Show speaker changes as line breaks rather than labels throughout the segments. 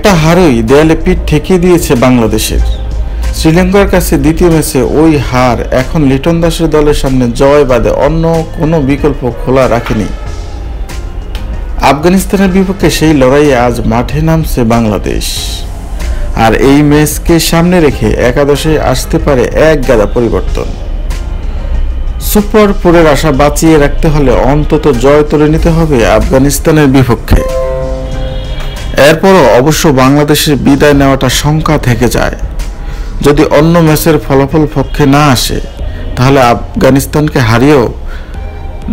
একটা হারই দেয়ালে পিঠ ঠেকিয়ে দিয়েছে বাংলাদেশের। শ্রীলঙ্কার কাছে দ্বিতীয় ম্যাচে ওই হার এখন লিটন দাসের দলের সামনে জয় বাদে অন্য কোনো বিকল্প খোলা রাখেনি। আফগানিস্তানের বিপক্ষে সেই লড়াইয়ে আজ মাঠে নামছে বাংলাদেশ। আর এই ম্যাচকে সামনে রেখে একাদশে আসতে পারে এক গাদা পরিবর্তন। সুপার ফোরের আশা বাঁচিয়ে রাখতে হলে অন্তত জয় তুলে নিতে হবে আফগানিস্তানের বিপক্ষে। এরপরও অবশ্য বাংলাদেশের বিদায় নেওয়াটা শঙ্কা থেকে যায়। যদি অন্য ম্যাচের ফলাফল পক্ষে না আসে তাহলে আফগানিস্তানকে হারিয়েও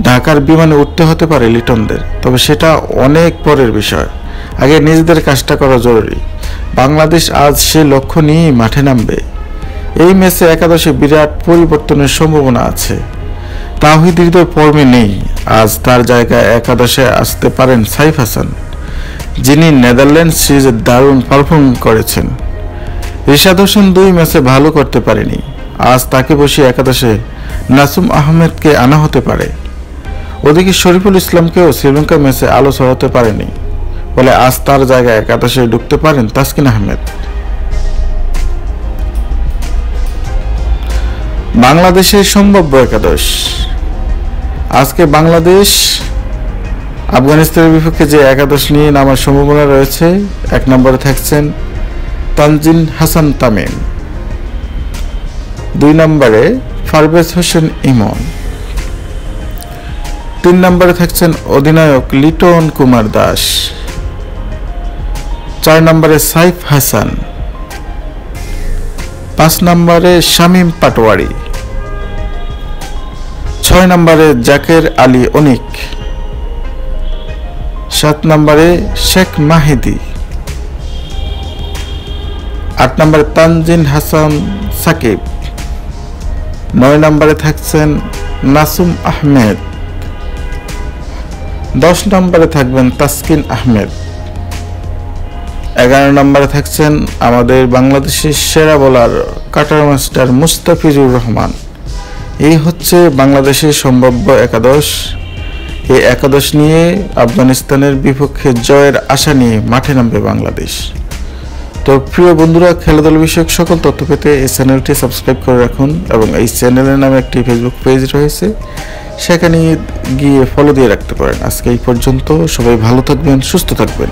ঢাকার বিমানে উঠতে হতে পারে লিটনদের। তবে সেটা অনেক পরের বিষয়, আগে নিজেদের কাজটা করা জরুরি। বাংলাদেশ আজ সে লক্ষ্য নিয়েই মাঠে নামবে। এই ম্যাচে একাদশে বিরাট পরিবর্তনের সম্ভাবনা আছে। তাওহিদ হৃদয় ফর্মে নেই, আজ তার জায়গায় একাদশে আসতে পারেন সাইফ হাসান, যিনি নেদারল্যান্ডস সিরিজে দারুণ পারফর্ম করেছেন। রিশাদ হোসেন 2 ম্যাচে ভালো করতে পারেনি, আজ তাকে বসিয়ে একাদশে নাসুম আহমেদকে আনা হতে পারে। ওদিকে শরীফুল ইসলামকেও শ্রীলঙ্কা ম্যাচে আলো ছড়াতে পারেনি বলে আজ তার জায়গায় একাদশে ঢুকতে পারেন তাসকিন আহমেদ। বাংলাদেশের সম্ভাব্য একাদশ। আজকে বাংলাদেশ আফগানিস্তানের বিপক্ষে যে একাদশ নিয়ে নামার সম্ভাবনা রয়েছে, 1 নম্বরে থাকছেন তানজিন হাসান তামিম, 2 নম্বরে পারভেজ হোসেন ইমন, 3 নম্বরে থাকছেন অধিনায়ক লিটন কুমার দাস, 4 নম্বরে সাইফ হাসান, 5 নম্বরে শামীম পাটোয়ারি, 6 নম্বরে জাকের আলী অনিক, 7 নম্বরে শেখ মাহিদি, 8 নম্বরে তানজিন হাসান সাকিব, 9 নম্বরে থাকছেন নাসুম আহমেদ, 10 নম্বরে থাকবেন তাসকিন আহমেদ, 11 নম্বরে থাকছেন আমাদের বাংলাদেশের সেরা bowler cutter master Mustafizur Rahman. এই হচ্ছে বাংলাদেশের সম্ভাব্য একাদশ। এই একাদশ নিয়ে আফগানিস্তানের বিপক্ষে জয়ের আশা নিয়ে মাঠে নামবে বাংলাদেশ। তো প্রিয় বন্ধুরা, খেলাধুলা বিষয়ক সকল তথ্য পেতে এই চ্যানেলটি সাবস্ক্রাইব করে রাখুন এবং এই চ্যানেলের নামে একটি ফেসবুক পেজ রয়েছে, সেখানে গিয়ে ফলো দিয়ে রাখতে পারেন। আজকে এই পর্যন্ত, সবাই ভালো থাকবেন, সুস্থ থাকবেন।